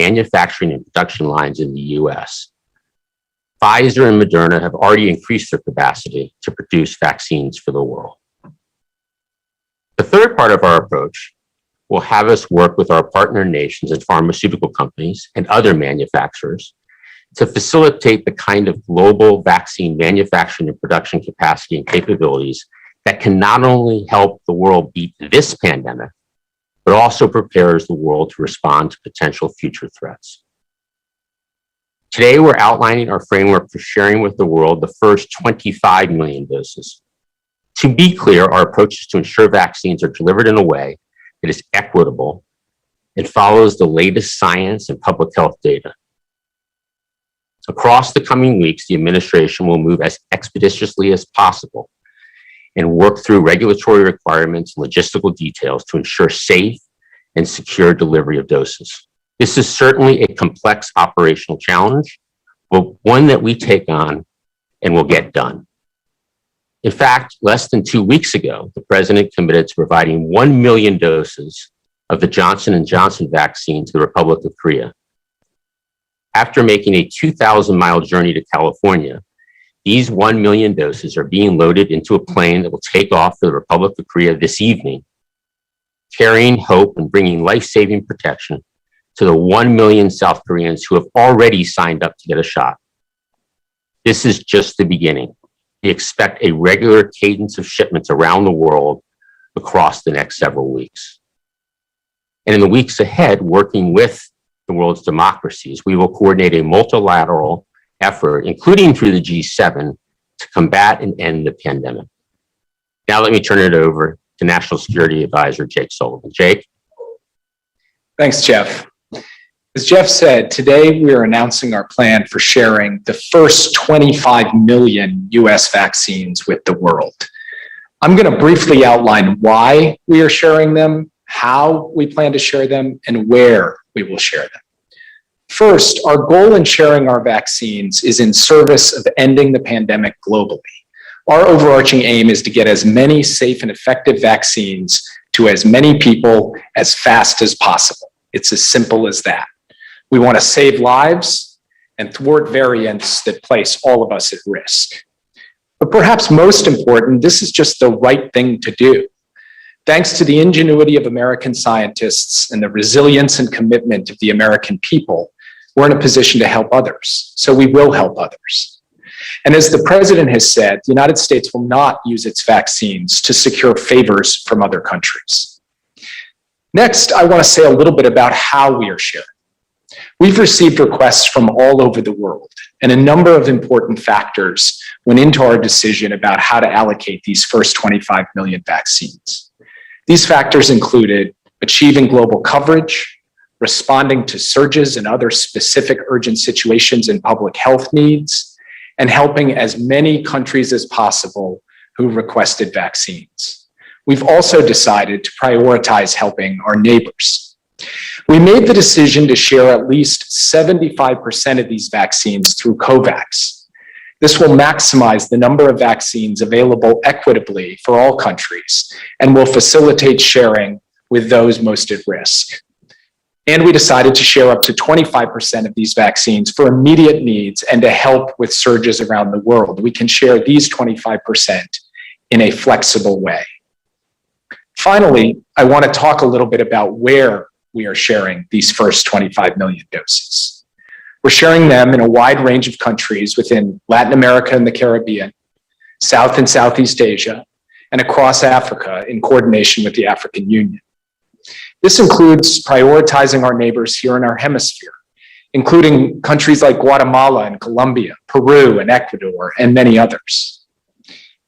manufacturing and production lines in the US. Pfizer and Moderna have already increased their capacity to produce vaccines for the world. The third part of our approach will have us work with our partner nations and pharmaceutical companies and other manufacturers to facilitate the kind of global vaccine manufacturing and production capacity and capabilities that can not only help the world beat this pandemic, but also prepares the world to respond to potential future threats. Today, we're outlining our framework for sharing with the world the first 25 million doses. To be clear, our approach is to ensure vaccines are delivered in a way that is equitable and follows the latest science and public health data. Across the coming weeks, the administration will move as expeditiously as possible and work through regulatory requirements and logistical details to ensure safe and secure delivery of doses. This is certainly a complex operational challenge, but one that we take on and will get done. In fact, less than 2 weeks ago, the president committed to providing 1 million doses of the Johnson & Johnson vaccine to the Republic of Korea. After making a 2,000-mile journey to California, these 1 million doses are being loaded into a plane that will take off for the Republic of Korea this evening, carrying hope and bringing life-saving protection to the 1 million South Koreans who have already signed up to get a shot. This is just the beginning. We expect a regular cadence of shipments around the world across the next several weeks. And in the weeks ahead, working with the world's democracies, we will coordinate a multilateral effort, including through the G7, to combat and end the pandemic. Now let me turn it over to National Security Advisor Jake Sullivan. Jake? Thanks, Jeff. As Jeff said, today we are announcing our plan for sharing the first 25 million US vaccines with the world. I'm going to briefly outline why we are sharing them, how we plan to share them, and where we will share them. First, our goal in sharing our vaccines is in service of ending the pandemic globally. Our overarching aim is to get as many safe and effective vaccines to as many people as fast as possible. It's as simple as that. We want to save lives and thwart variants that place all of us at risk. But perhaps most important, this is just the right thing to do. Thanks to the ingenuity of American scientists and the resilience and commitment of the American people, we're in a position to help others. So we will help others. And as the president has said, the United States will not use its vaccines to secure favors from other countries. Next, I want to say a little bit about how we are sharing. We've received requests from all over the world, and a number of important factors went into our decision about how to allocate these first 25 million vaccines. These factors included achieving global coverage, responding to surges and other specific urgent situations and public health needs, and helping as many countries as possible who requested vaccines. We've also decided to prioritize helping our neighbors. We made the decision to share at least 75% of these vaccines through COVAX. This will maximize the number of vaccines available equitably for all countries and will facilitate sharing with those most at risk. And we decided to share up to 25% of these vaccines for immediate needs and to help with surges around the world. We can share these 25% in a flexible way. Finally, I want to talk a little bit about where we are sharing these first 25 million doses. We're sharing them in a wide range of countries within Latin America and the Caribbean, South and Southeast Asia, and across Africa in coordination with the African Union. This includes prioritizing our neighbors here in our hemisphere, including countries like Guatemala and Colombia, Peru and Ecuador, and many others.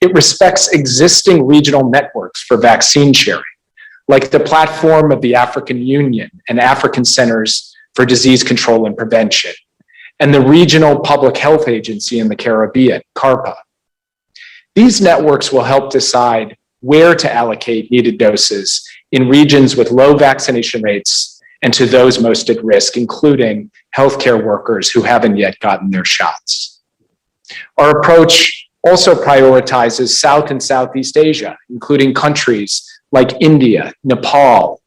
It respects existing regional networks for vaccine sharing, like the platform of the African Union and African Centers for Disease Control and Prevention, and the Regional Public Health Agency in the Caribbean, CARPA. These networks will help decide where to allocate needed doses in regions with low vaccination rates and to those most at risk, including healthcare workers who haven't yet gotten their shots. Our approach also prioritizes South and Southeast Asia, including countries like India, Nepal,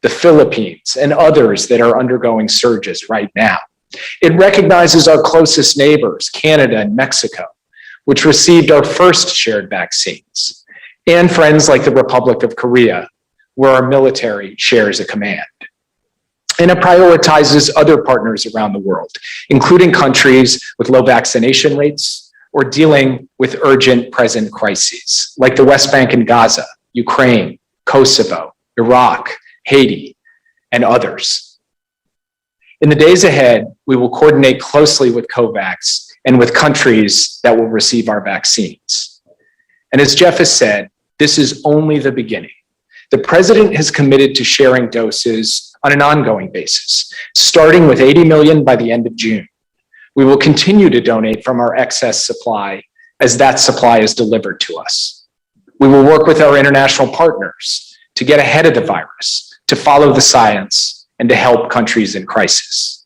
the Philippines, and others that are undergoing surges right now. It recognizes our closest neighbors, Canada and Mexico, which received our first shared vaccines, and friends like the Republic of Korea, where our military shares a command. And it prioritizes other partners around the world, including countries with low vaccination rates or dealing with urgent present crises, like the West Bank and Gaza, Ukraine, Kosovo, Iraq, Haiti, and others. In the days ahead, we will coordinate closely with COVAX and with countries that will receive our vaccines. And as Jeff has said, this is only the beginning. The president has committed to sharing doses on an ongoing basis, starting with 80 million by the end of June. We will continue to donate from our excess supply as that supply is delivered to us. We will work with our international partners to get ahead of the virus, to follow the science, and to help countries in crisis.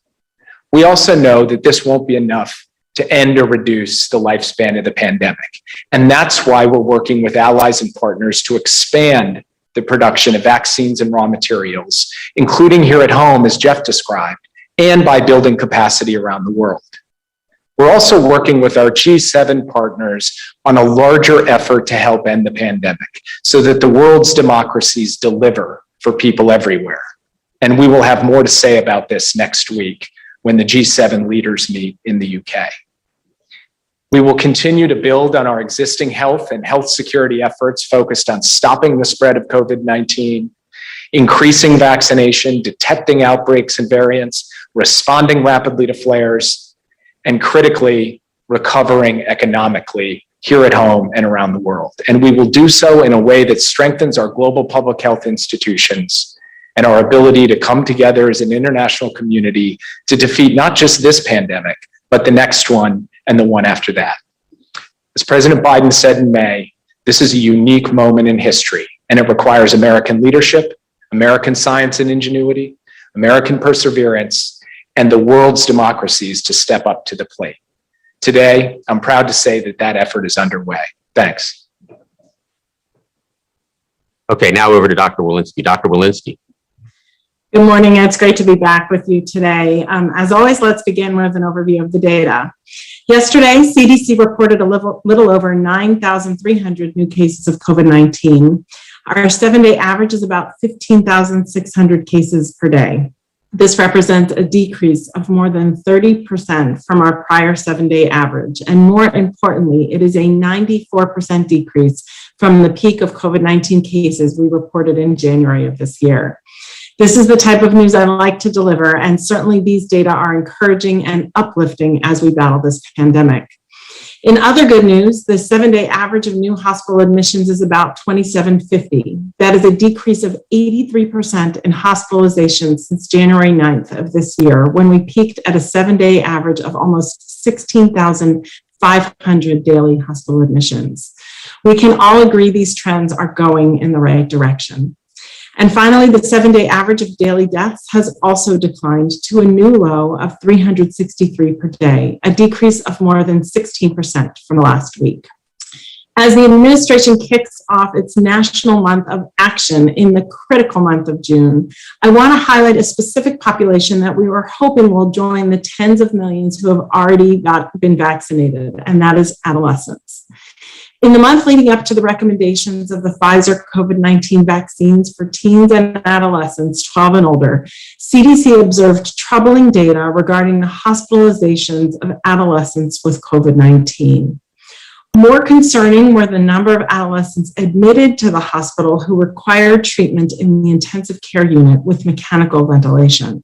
We also know that this won't be enough to end or reduce the lifespan of the pandemic. And that's why we're working with allies and partners to expand the production of vaccines and raw materials, including here at home, as Jeff described, and by building capacity around the world. We're also working with our G7 partners on a larger effort to help end the pandemic so that the world's democracies deliver for people everywhere. And we will have more to say about this next week when the G7 leaders meet in the UK. We will continue to build on our existing health and health security efforts focused on stopping the spread of COVID-19, increasing vaccination, detecting outbreaks and variants, responding rapidly to flares, and critically recovering economically here at home and around the world. And we will do so in a way that strengthens our global public health institutions and our ability to come together as an international community to defeat not just this pandemic, but the next one and the one after that. As President Biden said in May, this is a unique moment in history, and it requires American leadership, American science and ingenuity, American perseverance, and the world's democracies to step up to the plate. Today, I'm proud to say that that effort is underway. Thanks. Okay, now over to Dr. Walensky. Dr. Walensky. Good morning. It's great to be back with you today. As always, let's begin with an overview of the data. Yesterday, CDC reported a little over 9,300 new cases of COVID-19. Our 7-day average is about 15,600 cases per day. This represents a decrease of more than 30% from our prior 7-day average. And more importantly, it is a 94% decrease from the peak of COVID-19 cases we reported in January of this year. This is the type of news I like to deliver, and certainly these data are encouraging and uplifting as we battle this pandemic. In other good news, the 7-day average of new hospital admissions is about 2,750. That is a decrease of 83% in hospitalizations since January 9th of this year, when we peaked at a 7-day average of almost 16,500 daily hospital admissions. We can all agree these trends are going in the right direction. And finally, the 7-day average of daily deaths has also declined to a new low of 363 per day, a decrease of more than 16% from last week. As the administration kicks off its national month of action in the critical month of June, I want to highlight a specific population that we were hoping will join the tens of millions who have already been vaccinated, and that is adolescents. In the month leading up to the recommendations of the Pfizer COVID-19 vaccines for teens and adolescents 12 and older, CDC observed troubling data regarding the hospitalizations of adolescents with COVID-19. More concerning were the number of adolescents admitted to the hospital who required treatment in the intensive care unit with mechanical ventilation.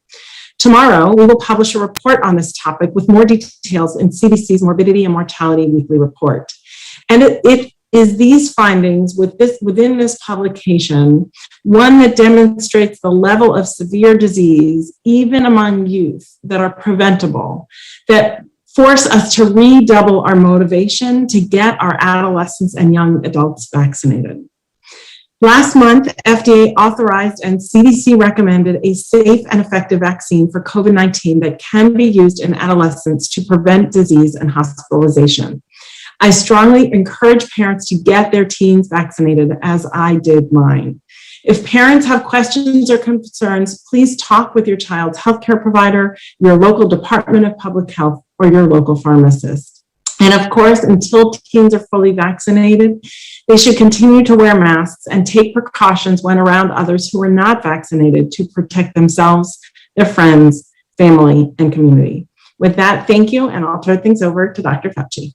Tomorrow, we will publish a report on this topic with more details in CDC's Morbidity and Mortality Weekly Report. And it is these findings within this publication, one that demonstrates the level of severe disease, even among youth, that are preventable, that force us to redouble our motivation to get our adolescents and young adults vaccinated. Last month, FDA authorized and CDC recommended a safe and effective vaccine for COVID-19 that can be used in adolescents to prevent disease and hospitalization. I strongly encourage parents to get their teens vaccinated, as I did mine. If parents have questions or concerns, please talk with your child's healthcare provider, your local Department of Public Health, or your local pharmacist. And of course, until teens are fully vaccinated, they should continue to wear masks and take precautions when around others who are not vaccinated to protect themselves, their friends, family, and community. With that, thank you, and I'll turn things over to Dr. Fauci.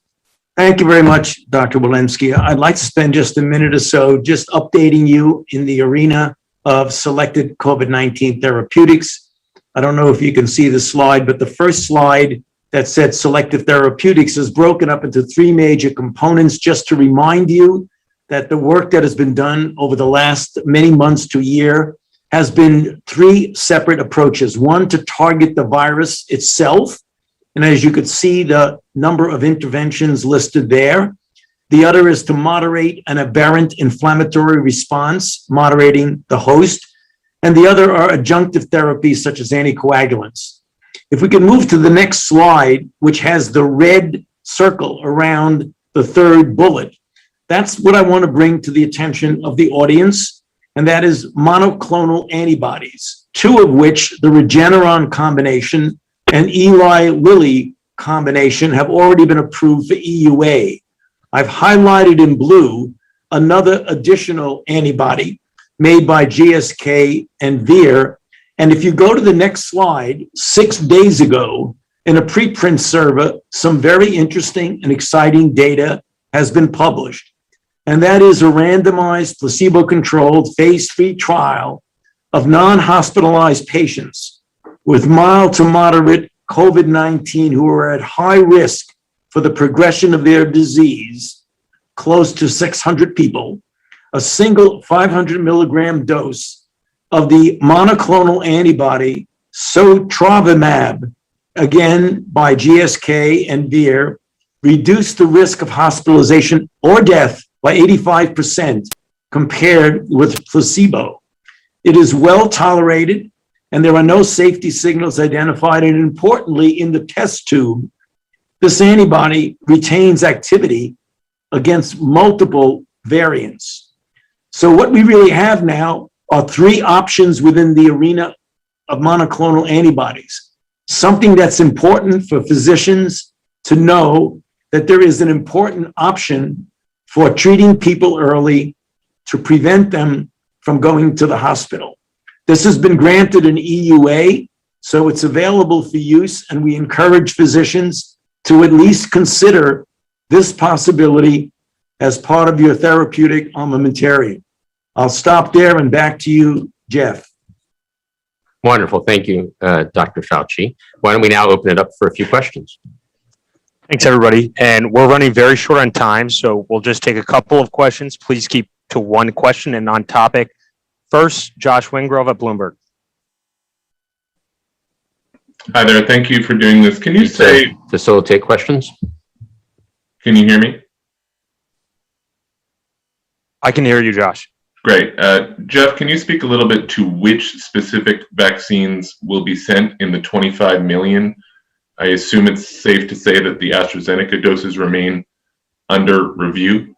Thank you very much, Dr. Walensky. I'd like to spend just a minute or so just updating you in the arena of selected COVID-19 therapeutics. I don't know if you can see the slide, but the first slide that said selective therapeutics is broken up into three major components, just to remind you that the work that has been done over the last many months to a year has been three separate approaches. One, to target the virus itself. And as you could see, the number of interventions listed there. The other is to moderate an aberrant inflammatory response, moderating the host. And the other are adjunctive therapies such as anticoagulants. If we can move to the next slide, which has the red circle around the third bullet, that's what I want to bring to the attention of the audience, and that is monoclonal antibodies, two of which, the Regeneron combination and Eli Lilly combination, have already been approved for EUA. I've highlighted in blue another additional antibody made by GSK and Vir. And if you go to the next slide, 6 days ago, in a preprint server, some very interesting and exciting data has been published. And that is a randomized, placebo-controlled phase 3 trial of non-hospitalized patients with mild to moderate COVID-19 who are at high risk for the progression of their disease, close to 600 people, a single 500 milligram dose of the monoclonal antibody sotrovimab, again by GSK and Vir, reduced the risk of hospitalization or death by 85% compared with placebo. It is well tolerated, and there are no safety signals identified. And importantly, in the test tube, this antibody retains activity against multiple variants. So what we really have now are three options within the arena of monoclonal antibodies. Something that's important for physicians to know, that there is an important option for treating people early to prevent them from going to the hospital. This has been granted an EUA, so it's available for use, and we encourage physicians to at least consider this possibility as part of your therapeutic armamentarium. I'll stop there and back to you, Jeff. Wonderful. Thank you, Dr. Fauci. Why don't we now open it up for a few questions? Thanks, everybody. And we're running very short on time, so we'll just take a couple of questions. Please keep to one question and on topic. First, Josh Wingrove at Bloomberg. Hi there. Thank you for doing this. Can you say... Facilitate questions? Can you hear me? I can hear you, Josh. Great. Jeff, can you speak a little bit to which specific vaccines will be sent in the 25 million? I assume it's safe to say that the AstraZeneca doses remain under review.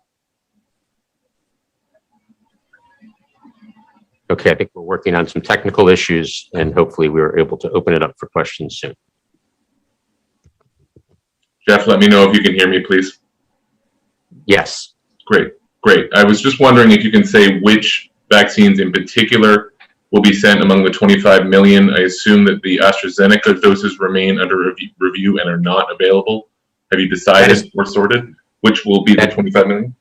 Okay, I think we're working on some technical issues, and hopefully we were able to open it up for questions soon. Jeff, let me know if you can hear me, please. Yes. Great. I was just wondering if you can say which vaccines in particular will be sent among the 25 million. I assume that the AstraZeneca doses remain under review and are not available. Have you decided or sorted which will be the 25 million?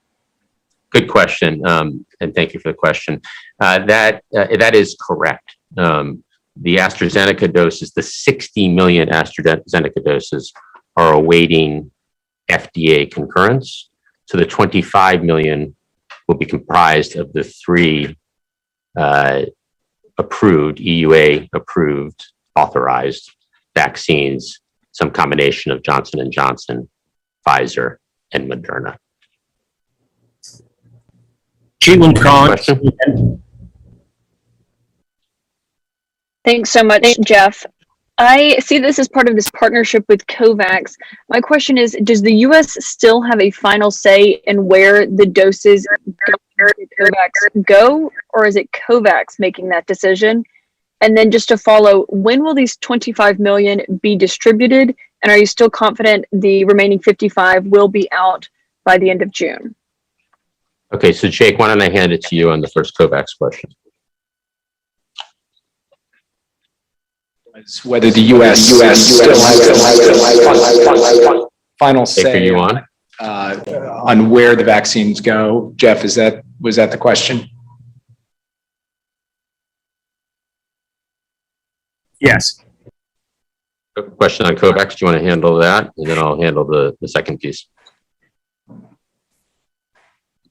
Good question, and thank you for the question. That is correct. The AstraZeneca doses, the 60 million AstraZeneca doses, are awaiting FDA concurrence. So the 25 million will be comprised of the three approved, EUA approved, authorized vaccines, some combination of Johnson & Johnson, Pfizer, and Moderna. Thanks so much, Jeff. I see this as part of this partnership with COVAX. My question is, does the U.S. still have a final say in where the doses COVAX go, or is it COVAX making that decision? And then just to follow, when will these 25 million be distributed? And are you still confident the remaining 55 will be out by the end of June? Okay, so Jake, why don't I hand it to you on the first COVAX question? Whether the U.S. still has final say on where the vaccines go. Jeff, was that the question? Yes. A question on COVAX. Do you want to handle that? And then I'll handle the second piece.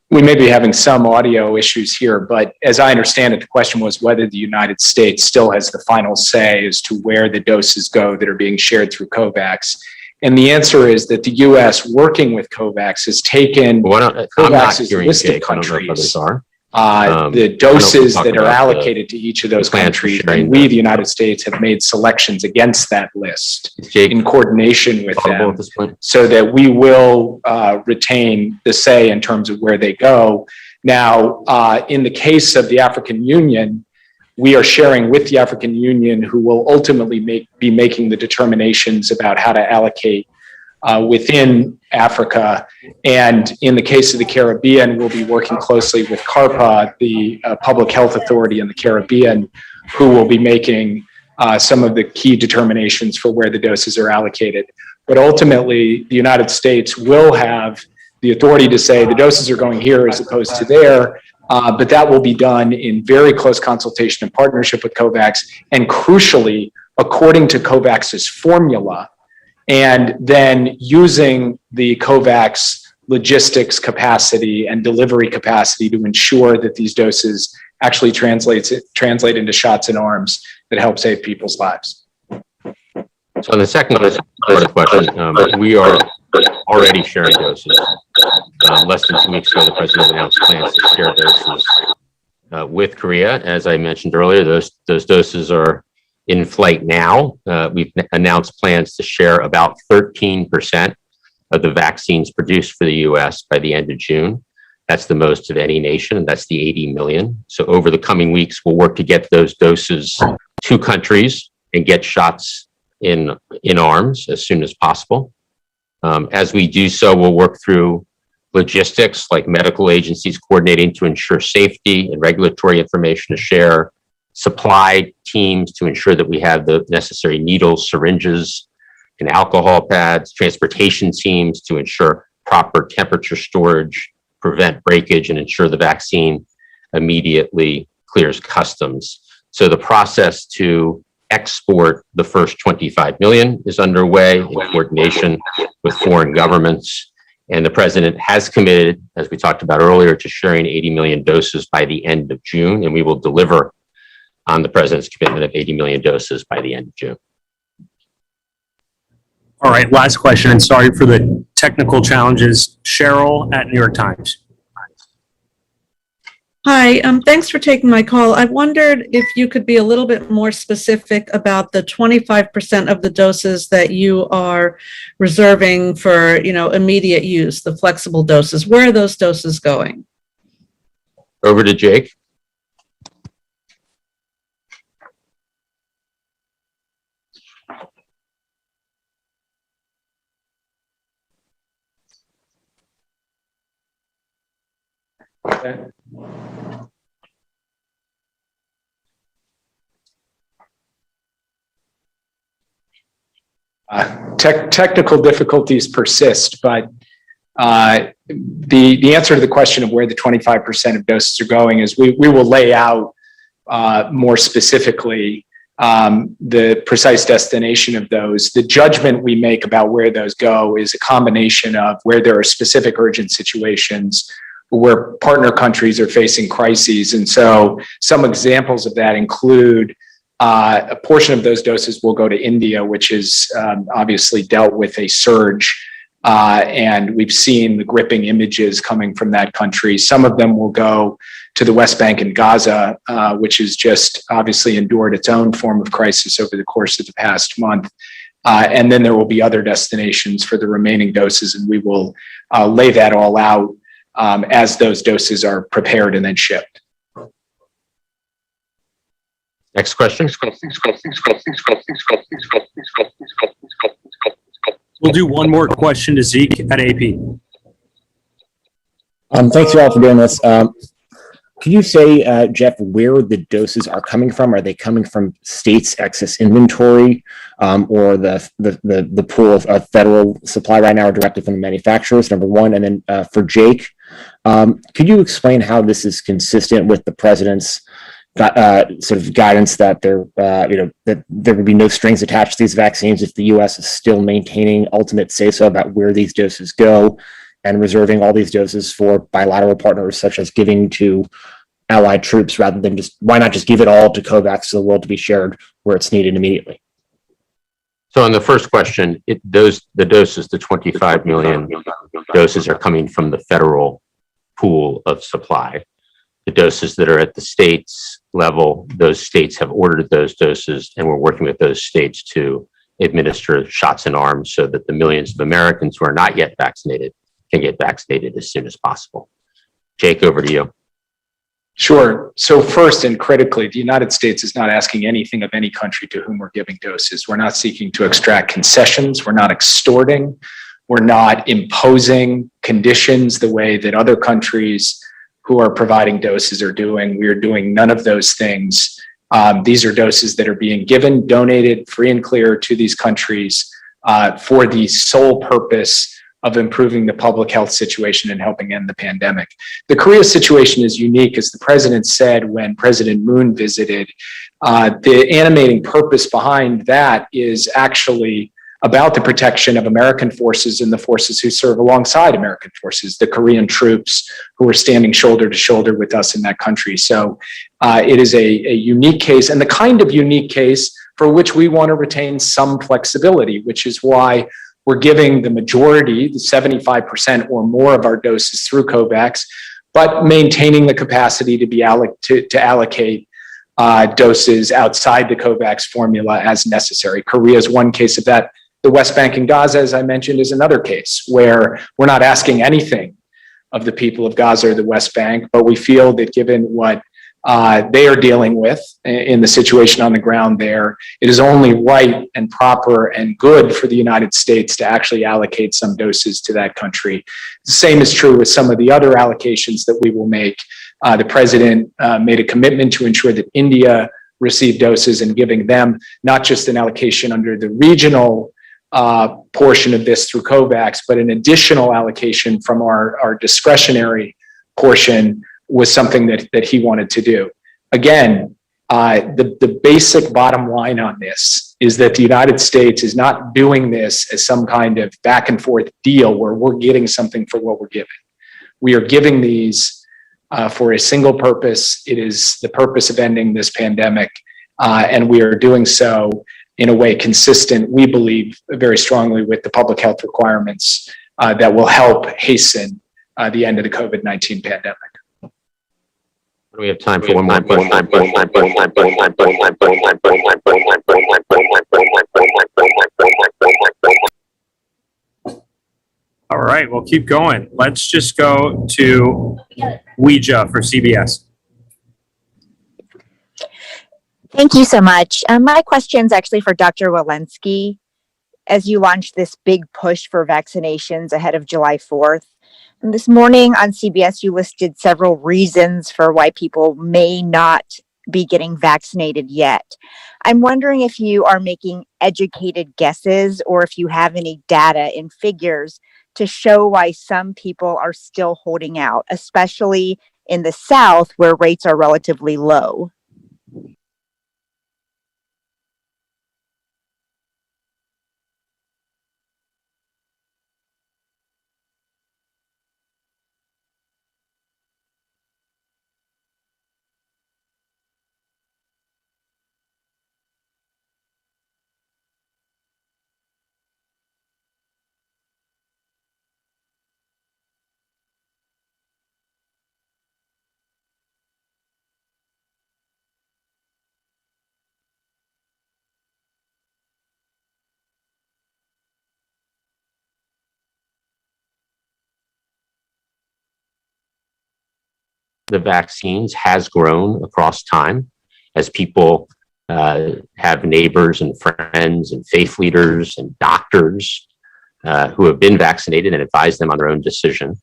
We may be having some audio issues here, but as I understand it, the question was whether the United States still has the final say as to where the doses go that are being shared through COVAX. And the answer is that the U.S. working with COVAX has taken COVAX's list of countries, the doses that are allocated to each of those countries, and we, the United States, have made selections against that list in coordination with them so that we will retain the say in terms of where they go. Now, in the case of the African Union, we are sharing with the African Union, who will ultimately be making the determinations about how to allocate within Africa. And in the case of the Caribbean, we'll be working closely with CARPA, the public health authority in the Caribbean, who will be making some of the key determinations for where the doses are allocated. But ultimately, the United States will have the authority to say the doses are going here as opposed to there, but that will be done in very close consultation and partnership with COVAX, and crucially, according to COVAX's formula, and then using the COVAX logistics capacity and delivery capacity to ensure that these doses actually translate into shots in arms that help save people's lives. So on the second part of the question, we are already sharing doses. Less than 2 weeks ago, the president announced plans to share doses with Korea. As I mentioned earlier, those doses are in flight now. We've announced plans to share about 13% of the vaccines produced for the U.S. by the end of June. That's the most of any nation, and that's the 80 million. So over the coming weeks, we'll work to get those doses to countries and get shots in arms as soon as possible. As we do so, we'll work through logistics like medical agencies coordinating to ensure safety and regulatory information to share, supply teams to ensure that we have the necessary needles, syringes, and alcohol pads, transportation teams to ensure proper temperature storage, prevent breakage, and ensure the vaccine immediately clears customs. So the process to export the first 25 million is underway in coordination with foreign governments. And the president has committed, as we talked about earlier, to sharing 80 million doses by the end of June, and we will deliver on the president's commitment of 80 million doses by the end of June. All right, last question, and sorry for the technical challenges. Cheryl at New York Times. Hi, thanks for taking my call. I wondered if you could be a little bit more specific about the 25% of the doses that you are reserving for, immediate use, the flexible doses. Where are those doses going? Over to Jake. Okay. Technical difficulties persist, but the answer to the question of where the 25% of doses are going is we will lay out more specifically the precise destination of those. The judgment we make about where those go is a combination of where there are specific urgent situations, where partner countries are facing crises. And so some examples of that include a portion of those doses will go to India, which is obviously dealt with a surge. And we've seen the gripping images coming from that country. Some of them will go to the West Bank and Gaza, which has just obviously endured its own form of crisis over the course of the past month. And then there will be other destinations for the remaining doses, and we will lay that all out as those doses are prepared and then shipped. Next question. We'll do one more question to Zeke at AP. Thanks you all for doing this. Could you say, Jeff, where the doses are coming from? Are they coming from states' excess inventory, or the pool of federal supply right now, or directly from the manufacturers? Number one, and then for Jake, could you explain how this is consistent with the president's sort of guidance that that there would be no strings attached to these vaccines if the U.S. is still maintaining ultimate say-so about where these doses go, and reserving all these doses for bilateral partners, such as giving to allied troops, rather than why not just give it all to COVAX for the world to be shared where it's needed immediately? So on the first question, the doses, the 25 million doses, are coming from the federal pool of supply. The doses that are at the states level, those states have ordered those doses, and we're working with those states to administer shots in arms so that the millions of Americans who are not yet vaccinated can get vaccinated as soon as possible. Jake, over to you. Sure. So first and critically, the United States is not asking anything of any country to whom we're giving doses. We're not seeking to extract concessions. We're not extorting. We're not imposing conditions the way that other countries who are providing doses are doing. We are doing none of those things. These are doses that are being given, donated, free and clear to these countries for the sole purpose of improving the public health situation and helping end the pandemic. The Korea situation is unique, as the president said when President Moon visited. The animating purpose behind that is actually about the protection of American forces and the forces who serve alongside American forces, the Korean troops who are standing shoulder to shoulder with us in that country. So it is a unique case, and the kind of unique case for which we want to retain some flexibility, which is why we're giving the majority, the 75% or more of our doses through COVAX, but maintaining the capacity to be to allocate doses outside the COVAX formula as necessary. Korea is one case of that. The West Bank and Gaza, as I mentioned, is another case where we're not asking anything of the people of Gaza or the West Bank, but we feel that given what they are dealing with in the situation on the ground there, it is only right and proper and good for the United States to actually allocate some doses to that country. The same is true with some of the other allocations that we will make. The president made a commitment to ensure that India received doses, and giving them not just an allocation under the regional portion of this through COVAX, but an additional allocation from our discretionary portion was something that he wanted to do. Again, the basic bottom line on this is that the United States is not doing this as some kind of back and forth deal where we're getting something for what we're giving. We are giving these for a single purpose. It is the purpose of ending this pandemic, and we are doing so in a way consistent, we believe very strongly, with the public health requirements that will help hasten the end of the COVID-19 pandemic. We have time for one more. All right, we'll keep going. Let's just go to Ouija for CBS. Thank you so much. My question is actually for Dr. Walensky. As you launch this big push for vaccinations ahead of July 4th, and this morning on CBS, you listed several reasons for why people may not be getting vaccinated yet. I'm wondering if you are making educated guesses or if you have any data and figures to show why some people are still holding out, especially in the South where rates are relatively low. the vaccines has grown across time as people have neighbors and friends and faith leaders and doctors who have been vaccinated and advise them on their own decision.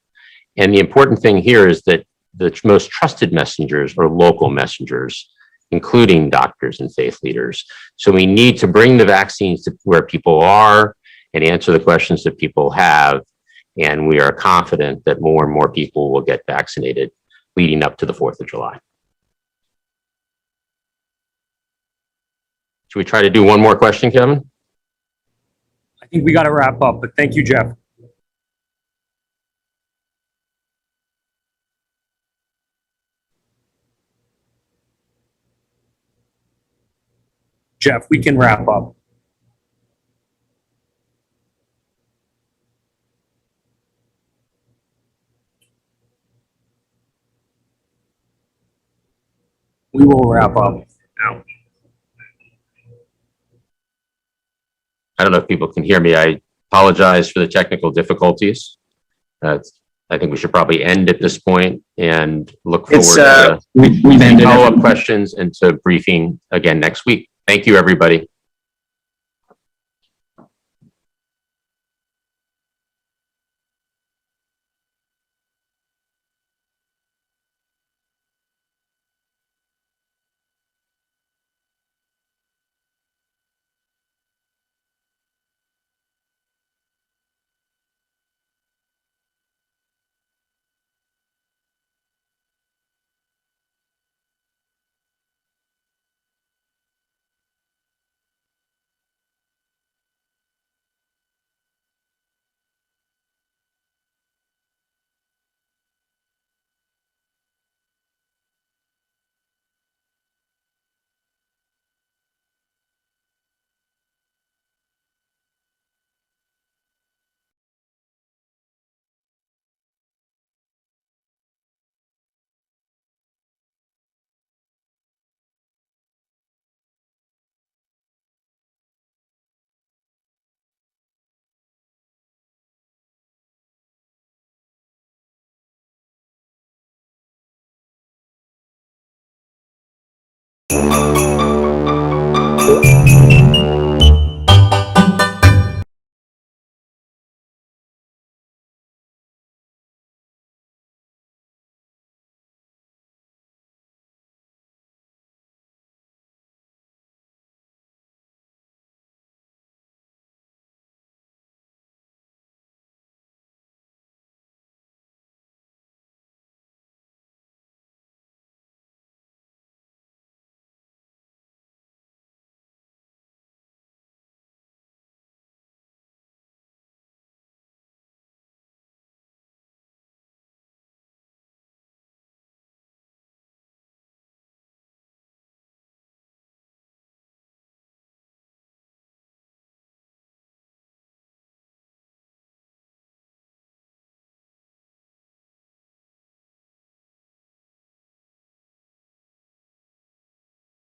And the important thing here is that the most trusted messengers are local messengers, including doctors and faith leaders. So we need to bring the vaccines to where people are and answer the questions that people have. And we are confident that more and more people will get vaccinated leading up to the 4th of July. Should we try to do one more question, Kevin? I think we got to wrap up, but thank you, Jeff. Jeff, we can wrap up. We will wrap up now. I don't know if people can hear me. I apologize for the technical difficulties. I think we should probably end at this point and look forward to follow-up questions and to briefing again next week. Thank you, everybody.